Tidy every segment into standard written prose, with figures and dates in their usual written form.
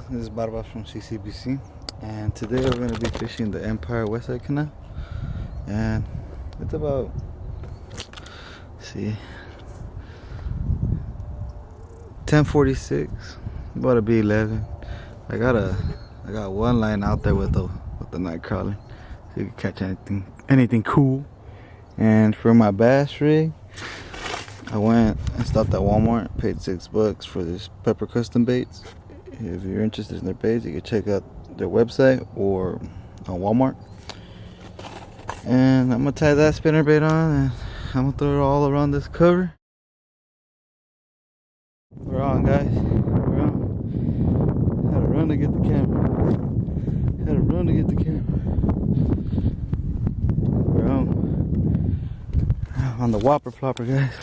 This is Barba from CCBC, and today we're going to be fishing the Empire Westside Canal. And it's about, let's see, 10:46, about to be 11. I got one line out there with the night crawler, so you can catch anything cool. And for my bass rig, I went and stopped at Walmart, paid $6 for this pepper custom baits. If you're interested in their baits, you can check out their website or on Walmart. And I'm gonna tie that spinnerbait on, and I'm gonna throw it all around this cover. We're on, guys. We're on. Had to run to get the camera. We're on the whopper plopper, guys.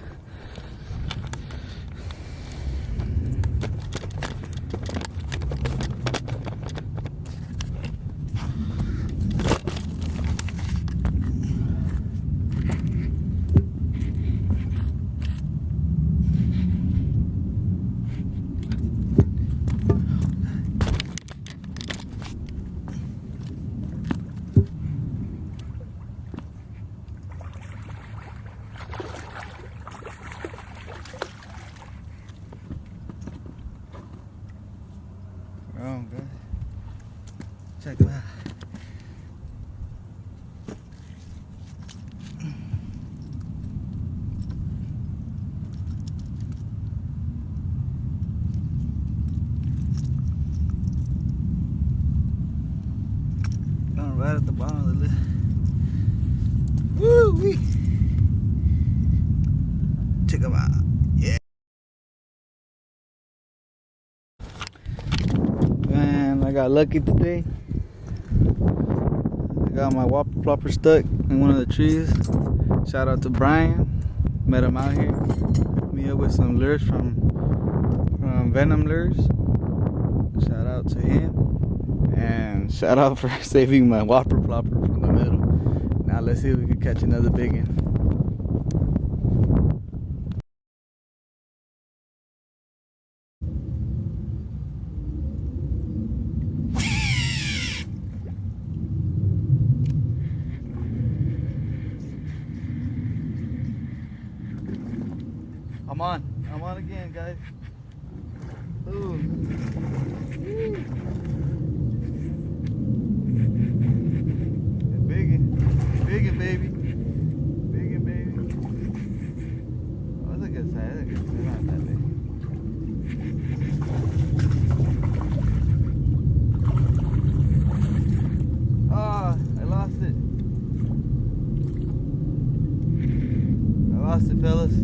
Oh, guys, check it out. Going right at the bottom of the list. Woo wee! Check them out. Yeah. Man, I got lucky today. I got my whopper plopper stuck in one of the trees. Shout out to Brian. Met him out here. Hooked me up with some lures from Venom Lures. Shout out to him. And shout out for saving my whopper plopper from the middle. Now let's see if we can catch another big one. I'm on again, guys. Ooh. Biggin', baby. Oh, that's a good size. Not that big. Ah, I lost it, fellas.